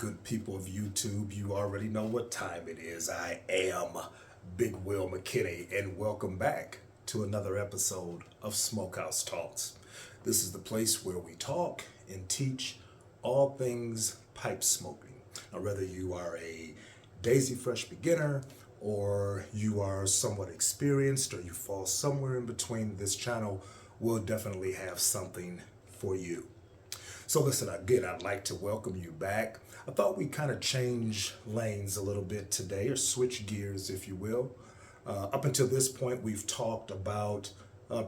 good people of YouTube. You already know what time it is. I am Big Will McKinney, and welcome back to another episode of Smokehouse Talks. This is the place where we talk and teach all things pipe smoking. Now, whether you are a Daisy Fresh beginner or you are somewhat experienced or you fall somewhere in between, this channel will definitely have something for you. So listen, again, I'd like to welcome you back. I thought we'd kind of change lanes a little bit today, or switch gears, if you will. Up until this point, we've talked about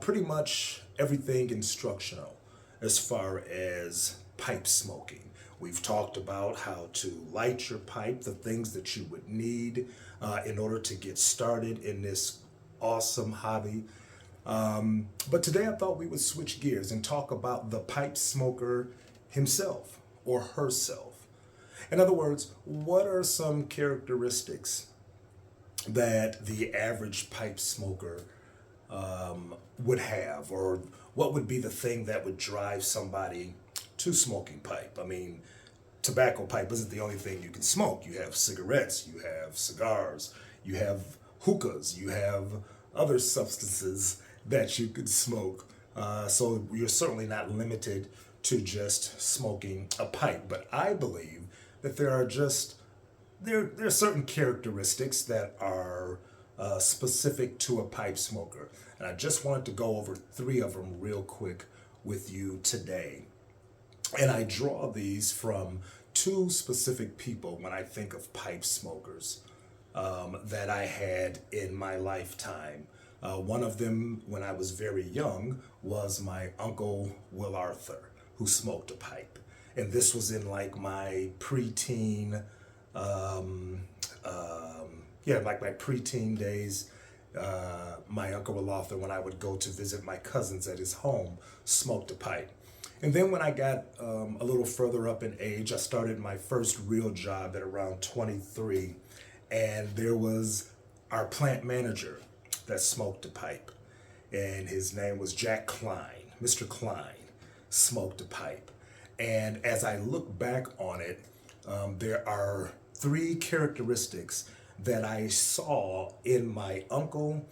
pretty much everything instructional as far as pipe smoking. We've talked about how to light your pipe, the things that you would need in order to get started in this awesome hobby. But today I thought we would switch gears and talk about the pipe smoker himself or herself. In other words, what are some characteristics that the average pipe smoker would have, or what would be the thing that would drive somebody to smoking pipe? I mean, tobacco pipe isn't the only thing you can smoke. You have cigarettes, you have cigars, you have hookahs, you have other substances that you could smoke. So you're certainly not limited to just smoking a pipe. But I believe that there are certain characteristics that are specific to a pipe smoker. And I just wanted to go over 3 of them real quick with you today. And I draw these from 2 specific people when I think of pipe smokers that I had in my lifetime. One of them, when I was very young, was my uncle Will Arthur, who smoked a pipe. And this was in like my preteen, like my preteen days. My uncle Will Arthur, when I would go to visit my cousins at his home, smoked a pipe. And then when I got a little further up in age, I started my first real job at around 23. And there was our plant manager that smoked a pipe. And his name was Jack Klein. Mr. Klein smoked a pipe. And as I look back on it, there are 3 characteristics that I saw in my uncle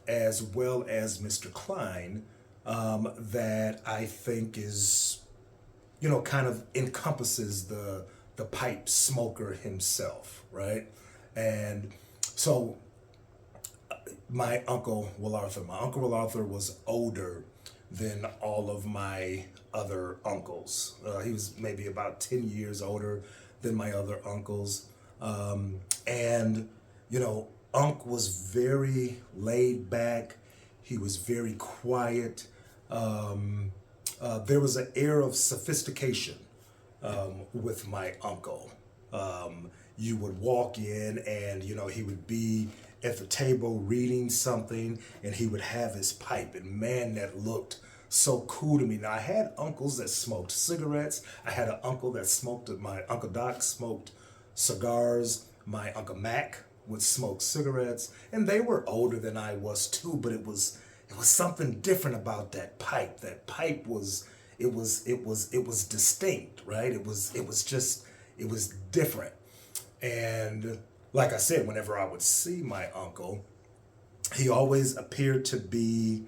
as well as Mr. Klein that I think is, kind of encompasses the pipe smoker himself, right? And so my uncle Will Arthur was older than all of my other uncles. He was maybe about 10 years older than my other uncles. And, Unc was very laid back. He was very quiet. There was an air of sophistication with my uncle. You would walk in and, he would be at the table reading something and he would have his pipe, and man, that looked so cool to me. Now, I had uncles that smoked cigarettes. I had an uncle that smoked, my Uncle Doc smoked cigars. My Uncle Mac would smoke cigarettes, and they were older than I was too, but it was something different about that pipe. That pipe was distinct, right? It was different. And like I said, whenever I would see my uncle, he always appeared to be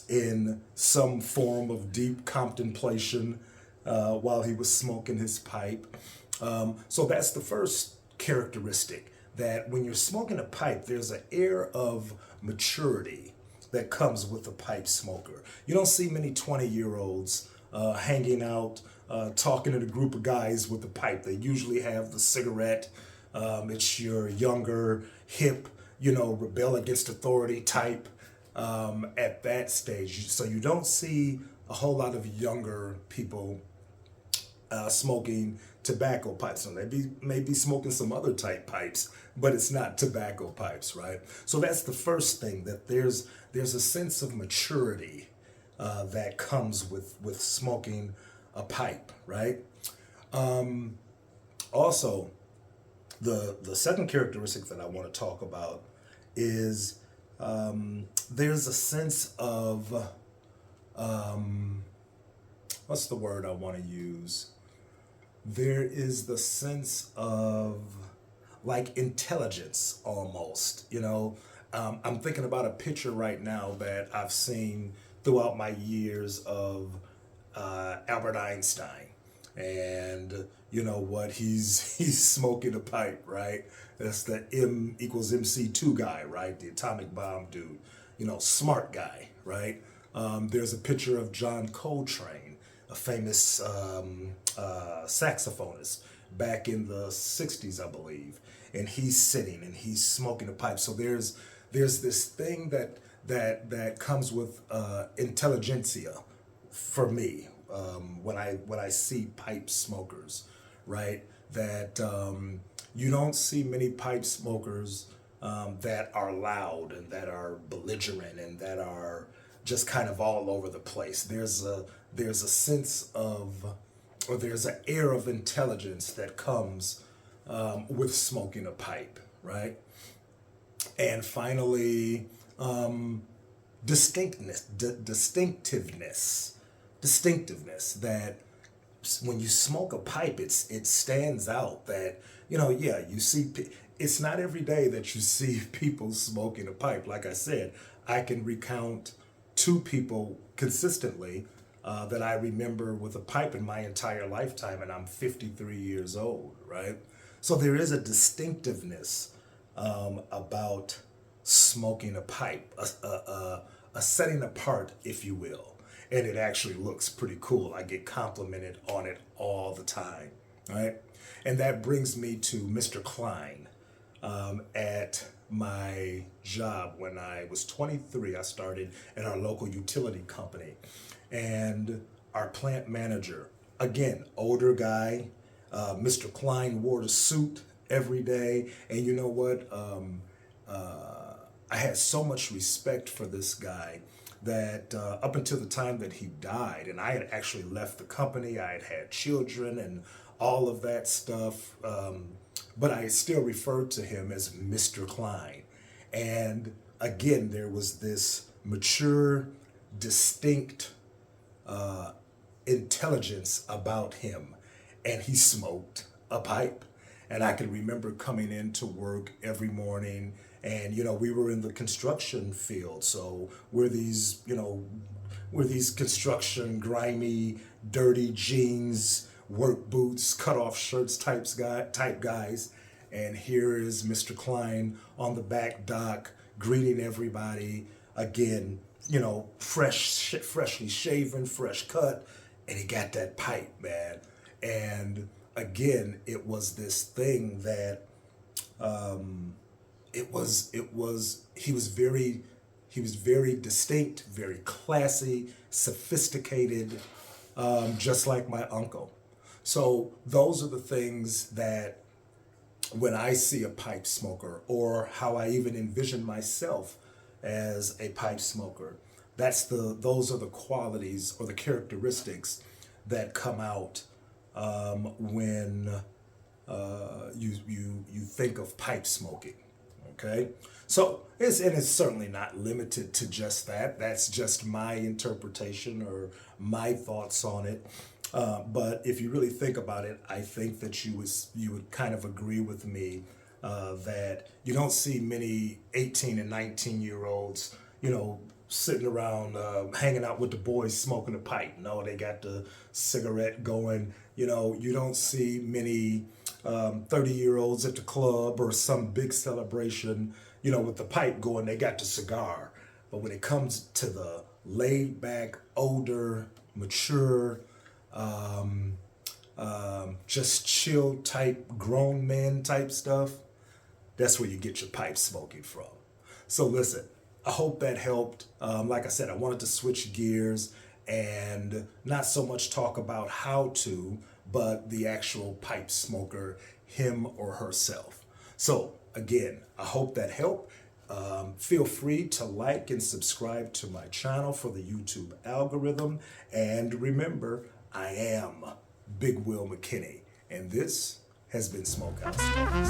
in some form of deep contemplation while he was smoking his pipe. So that's the first characteristic, that when you're smoking a pipe, there's an air of maturity that comes with a pipe smoker. You don't see many 20-year-olds hanging out, talking to a group of guys with a pipe. They usually have the cigarette. It's your younger, hip, rebel against authority type at that stage. So you don't see a whole lot of younger people smoking tobacco pipes. And they may be smoking some other type pipes, but it's not tobacco pipes, right? So that's the first thing, that there's a sense of maturity that comes with smoking a pipe, right? Also, the second characteristic that I want to talk about is there's a sense of what's the word I want to use? there is the sense of like intelligence almost. I'm thinking about a picture right now that I've seen throughout my years of Albert Einstein, and you know what, he's smoking a pipe, right? That's the M equals MC2 guy, right? The atomic bomb dude, smart guy, right? There's a picture of John Coltrane, a famous saxophonist back in the 60s, I believe, and he's sitting and he's smoking a pipe. So there's this thing that comes with intelligentsia for me, when I see pipe smokers, right? That you don't see many pipe smokers that are loud and that are belligerent and that are just kind of all over the place. There's a sense of, or there's an air of intelligence that comes with smoking a pipe, right? And finally, distinctiveness that when you smoke a pipe, it stands out. That yeah, you see. It's not every day that you see people smoking a pipe. Like I said, I can recount two people consistently that I remember with a pipe in my entire lifetime, and I'm 53 years old, right? So there is a distinctiveness about smoking a pipe, a setting apart, if you will. And it actually looks pretty cool. I get complimented on it all the time, right? And that brings me to Mr. Klein. At my job when I was 23, I started at our local utility company. And our plant manager, again, older guy, Mr. Klein wore the suit every day. And you know what? I had so much respect for this guy that up until the time that he died, and I had actually left the company, I had children and all of that stuff, but I still referred to him as Mr. Klein. And again, there was this mature, distinct intelligence about him, and he smoked a pipe. And I can remember coming into work every morning, and we were in the construction field, so we're these construction, grimy, dirty jeans, work boots, cut off shirts type guys. And here is Mr. Klein on the back dock greeting everybody. Again, freshly shaven, fresh cut, and he got that pipe, man. And again, it was this thing that he was very distinct, very classy, sophisticated, just like my uncle. So those are the things that when I see a pipe smoker, or how I even envision myself as a pipe smoker, those are the qualities or the characteristics that come out when you think of pipe smoking. Okay, so it's certainly not limited to just that. That's just my interpretation or my thoughts on it. But if you really think about it, I think that you would kind of agree with me that you don't see many 18 and 19-year-olds, sitting around hanging out with the boys smoking a pipe. No, they got the cigarette going. You don't see many 30-year-olds at the club or some big celebration, with the pipe going. They got the cigar. But when it comes to the laid back, older, mature, just chill type, grown men type stuff, that's where you get your pipe smoking from. So listen, I hope that helped. Like I said, I wanted to switch gears and not so much talk about how to, but the actual pipe smoker, him or herself. So again, I hope that helped. Feel free to like and subscribe to my channel for the YouTube algorithm. And remember, I am Big Will McKinney, and this has been Smokehouse Talks.